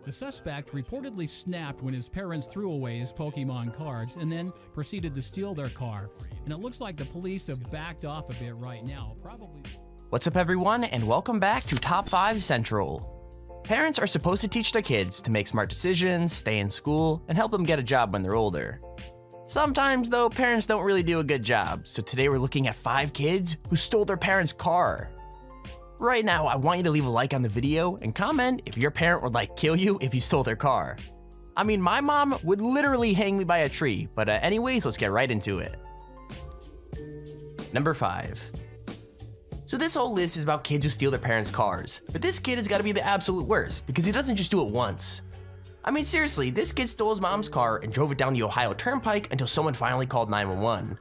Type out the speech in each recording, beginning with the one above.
The suspect reportedly snapped when his parents threw away his Pokemon cards and then proceeded to steal their car. And it looks like the police have backed off a bit right now, probably. What's up everyone, and welcome back to Top 5 Central. Parents are supposed to teach their kids to make smart decisions, stay in school, and help them get a job when they're older. Sometimes though, parents don't really do a good job, so today we're looking at 5 kids who stole their parents' car. Right now, I want you to leave a like on the video and comment if your parent would kill you if you stole their car. I mean, my mom would literally hang me by a tree, but anyways, let's get right into it. Number 5. So this whole list is about kids who steal their parents' cars, but this kid has got to be the absolute worst because he doesn't just do it once. I mean seriously, this kid stole his mom's car and drove it down the Ohio Turnpike until someone finally called 911.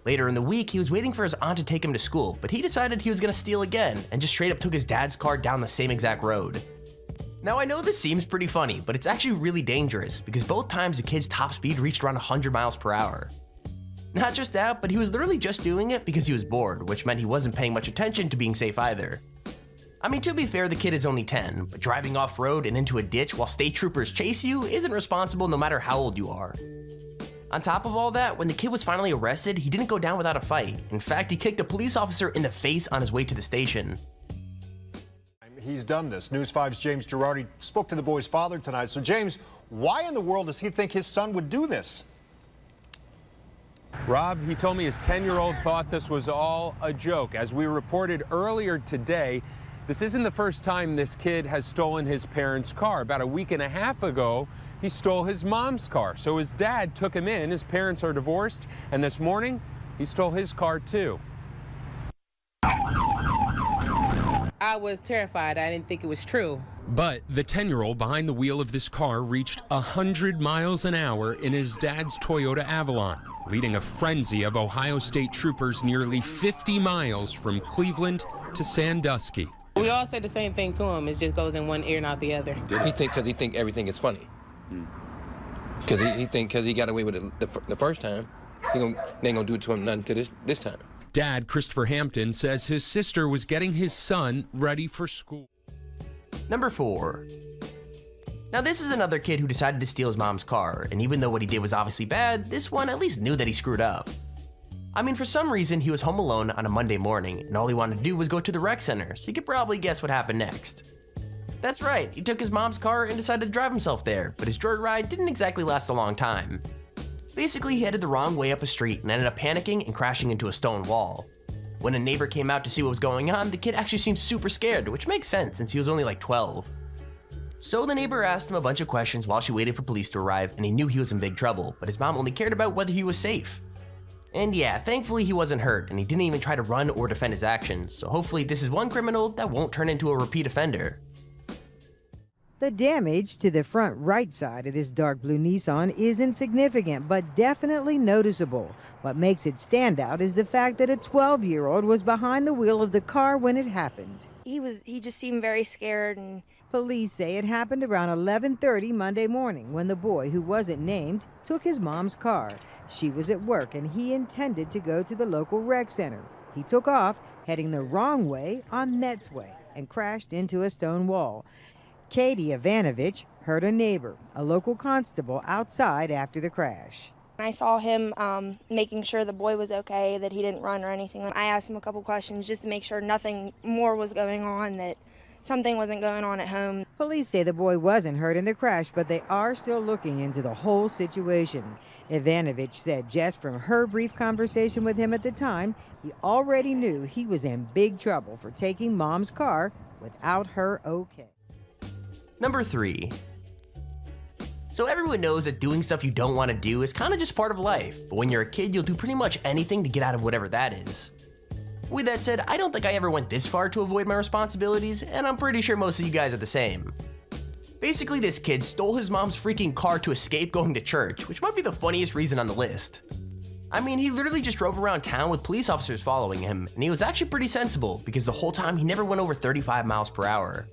Later in the week, he was waiting for his aunt to take him to school, but he decided he was going to steal again and just straight up took his dad's car down the same exact road. Now I know this seems pretty funny, but it's actually really dangerous because both times the kid's top speed reached around 100 miles per hour. Not just that, but he was literally just doing it because he was bored, which meant he wasn't paying much attention to being safe either. I mean, to be fair, the kid is only 10, but driving off-road and into a ditch while state troopers chase you isn't responsible no matter how old you are. On top of all that, when the kid was finally arrested, he didn't go down without a fight. In fact, he kicked a police officer in the face on his way to the station. He's done this. News 5's James Girardi spoke to the boy's father tonight. So James, why in the world does he think his son would do this? Rob, he told me his 10-year-old thought this was all a joke. As we reported earlier today, this isn't the first time this kid has stolen his parents' car. About a week and a half ago, he stole his mom's car. So his dad took him in. His parents are divorced, and this morning, he stole his car too. I was terrified. I didn't think it was true. But the 10-year-old behind the wheel of this car reached 100 miles an hour in his dad's Toyota Avalon, leading a frenzy of Ohio State troopers nearly 50 miles from Cleveland to Sandusky. We all say the same thing to him. It just goes in one ear and out the other. He think because he think everything is funny. Because he think because he got away with it the first time, they ain't gonna do it to him nothing to this time. Dad, Christopher Hampton, says his sister was getting his son ready for school. Number 4. Now this is another kid who decided to steal his mom's car, and even though what he did was obviously bad, this one at least knew that he screwed up. I mean, for some reason, he was home alone on a Monday morning, and all he wanted to do was go to the rec center, so you could probably guess what happened next. That's right, he took his mom's car and decided to drive himself there, but his joyride didn't exactly last a long time. Basically, he headed the wrong way up a street and ended up panicking and crashing into a stone wall. When a neighbor came out to see what was going on, the kid actually seemed super scared, which makes sense since he was only 12. So the neighbor asked him a bunch of questions while she waited for police to arrive, and he knew he was in big trouble, but his mom only cared about whether he was safe. And yeah, thankfully he wasn't hurt, and he didn't even try to run or defend his actions, so hopefully this is one criminal that won't turn into a repeat offender. The damage to the front right side of this dark blue Nissan isn't significant, but definitely noticeable. What makes it stand out is the fact that a 12-year-old was behind the wheel of the car when it happened. He just seemed very scared. And police say it happened around 11:30 Monday morning when the boy, who wasn't named, took his mom's car. She was at work and he intended to go to the local rec center. He took off, heading the wrong way on Metz Way, and crashed into a stone wall. Katie Ivanovich heard a neighbor, a local constable, outside after the crash. I saw him making sure the boy was okay, that he didn't run or anything. I asked him a couple questions just to make sure nothing more was going on, that something wasn't going on at home. Police say the boy wasn't hurt in the crash, but they are still looking into the whole situation. Ivanovich said just from her brief conversation with him at the time, he already knew he was in big trouble for taking mom's car without her okay. Number 3. So everyone knows that doing stuff you don't want to do is kind of just part of life, but when you're a kid, you'll do pretty much anything to get out of whatever that is. With that said, I don't think I ever went this far to avoid my responsibilities, and I'm pretty sure most of you guys are the same. Basically, this kid stole his mom's freaking car to escape going to church, which might be the funniest reason on the list. I mean, he literally just drove around town with police officers following him, and he was actually pretty sensible because the whole time he never went over 35 miles per hour.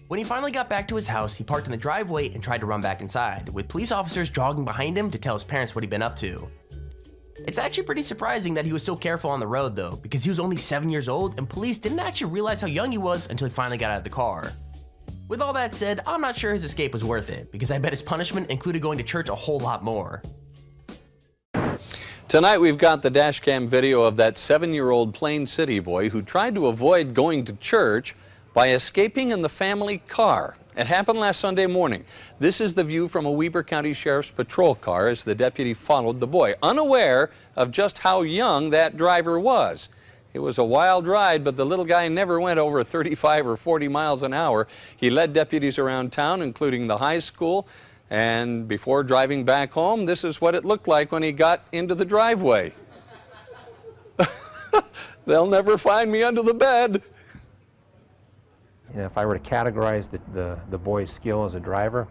When he finally got back to his house, he parked in the driveway and tried to run back inside, with police officers jogging behind him to tell his parents what he'd been up to. It's actually pretty surprising that he was so careful on the road though, because he was only 7 years old and police didn't actually realize how young he was until he finally got out of the car. With all that said, I'm not sure his escape was worth it, because I bet his punishment included going to church a whole lot more. Tonight we've got the dashcam video of that 7-year-old Plain City boy who tried to avoid going to church by escaping in the family car. It happened last Sunday morning. This is the view from a Weber County Sheriff's patrol car as the deputy followed the boy, unaware of just how young that driver was. It was a wild ride, but the little guy never went over 35 or 40 miles an hour. He led deputies around town, including the high school, and before driving back home, this is what it looked like when he got into the driveway. They'll never find me under the bed. You know, if I were to categorize the boy's skill as a driver,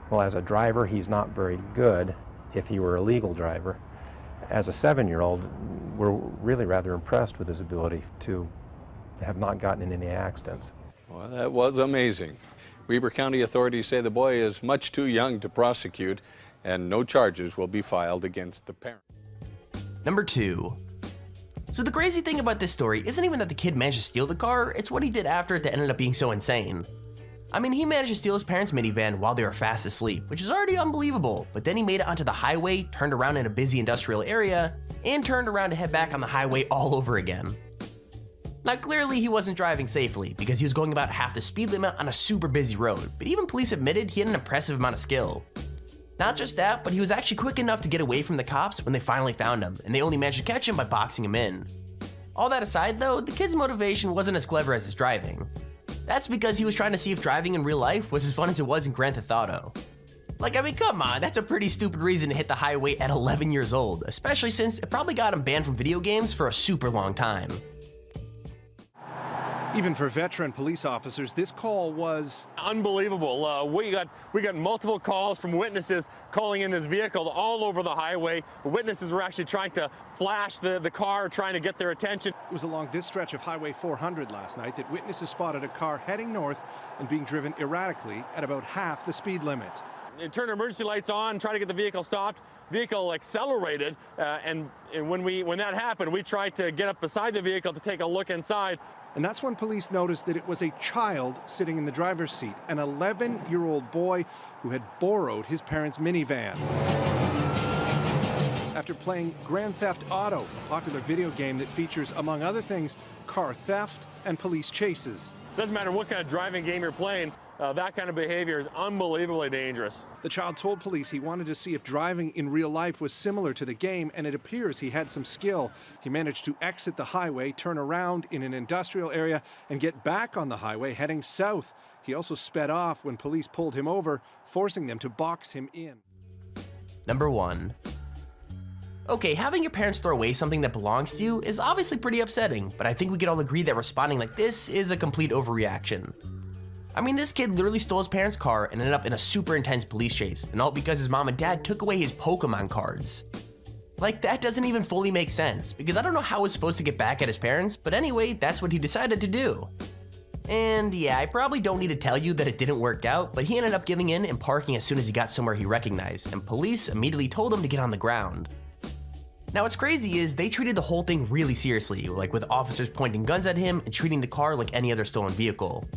well, as a driver, he's not very good if he were a legal driver. As a 7-year-old, we're really rather impressed with his ability to have not gotten in any accidents. Well, that was amazing. Weber County authorities say the boy is much too young to prosecute, and no charges will be filed against the parent. Number 2. So the crazy thing about this story isn't even that the kid managed to steal the car, it's what he did after it that ended up being so insane. I mean, he managed to steal his parents' minivan while they were fast asleep, which is already unbelievable, but then he made it onto the highway, turned around in a busy industrial area, and turned around to head back on the highway all over again. Now clearly he wasn't driving safely, because he was going about half the speed limit on a super busy road, but even police admitted he had an impressive amount of skill. Not just that, but he was actually quick enough to get away from the cops when they finally found him, and they only managed to catch him by boxing him in. All that aside though, the kid's motivation wasn't as clever as his driving. That's because he was trying to see if driving in real life was as fun as it was in Grand Theft Auto. Like, I mean, come on, that's a pretty stupid reason to hit the highway at 11 years old, especially since it probably got him banned from video games for a super long time. Even for veteran police officers, this call was unbelievable. We got multiple calls from witnesses calling in this vehicle all over the highway. Witnesses were actually trying to flash the car, trying to get their attention. It was along this stretch of Highway 400 last night that witnesses spotted a car heading north and being driven erratically at about half the speed limit. They turned emergency lights on, tried to get the vehicle stopped. Vehicle accelerated, and when that happened, we tried to get up beside the vehicle to take a look inside. And that's when police noticed that it was a child sitting in the driver's seat, an 11-year-old boy who had borrowed his parents' minivan. After playing Grand Theft Auto, a popular video game that features, among other things, car theft and police chases. Doesn't matter what kind of driving game you're playing, that kind of behavior is unbelievably dangerous. The child told police he wanted to see if driving in real life was similar to the game, and it appears he had some skill. He managed to exit the highway, turn around in an industrial area, and get back on the highway heading south. He also sped off when police pulled him over, forcing them to box him in. Number 1. Okay, having your parents throw away something that belongs to you is obviously pretty upsetting, but I think we could all agree that responding like this is a complete overreaction. I mean, this kid literally stole his parents' car and ended up in a super intense police chase, and all because his mom and dad took away his Pokemon cards. Like, that doesn't even fully make sense, because I don't know how he was supposed to get back at his parents, but anyway, that's what he decided to do. And yeah, I probably don't need to tell you that it didn't work out, but he ended up giving in and parking as soon as he got somewhere he recognized, and police immediately told him to get on the ground. Now what's crazy is they treated the whole thing really seriously, like with officers pointing guns at him and treating the car like any other stolen vehicle.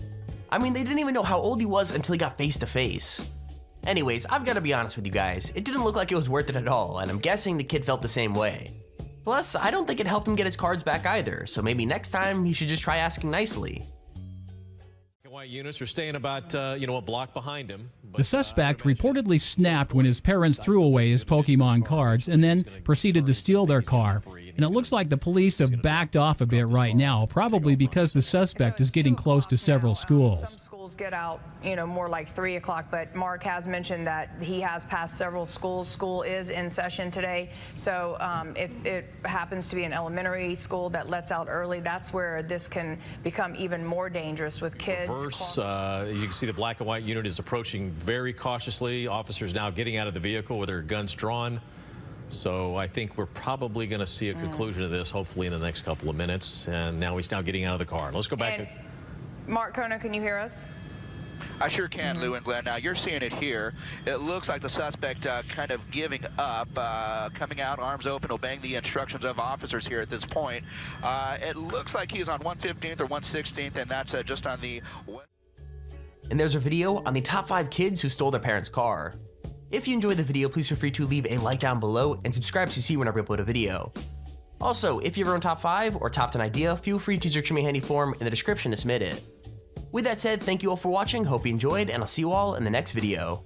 I mean, they didn't even know how old he was until he got face to face. Anyways, I've got to be honest with you guys, it didn't look like it was worth it at all, and I'm guessing the kid felt the same way. Plus, I don't think it helped him get his cards back either, so maybe next time he should just try asking nicely. White units are staying about, a block behind him. The suspect reportedly snapped when his parents threw away his Pokemon cards and then proceeded to steal their car. And it looks like the police have backed off a bit right now, probably because the suspect is getting close to several schools. Some schools get out, more like 3 o'clock, but Mark has mentioned that he has passed several schools. School is in session today, so if it happens to be an elementary school that lets out early, that's where this can become even more dangerous with kids. As you can see, the black and white unit is approaching very cautiously. Officers now getting out of the vehicle with their guns drawn. So I think we're probably going to see a conclusion of this, hopefully in the next couple of minutes. And now he's getting out of the car. Let's go back. Mark Kona, can you hear us? I sure can, Lou and Glenn. Now, you're seeing it here. It looks like the suspect kind of giving up, coming out, arms open, obeying the instructions of officers here at this point. It looks like he's on 115th or 116th, and that's just on the west. And there's our video on the top 5 kids who stole their parents' car. If you enjoyed the video, please feel free to leave a like down below and subscribe so you see whenever I upload a video. Also, if you have your own top 5 or top 10 idea, feel free to use your Extremely Handy form in the description to submit it. With that said, thank you all for watching, hope you enjoyed, and I'll see you all in the next video.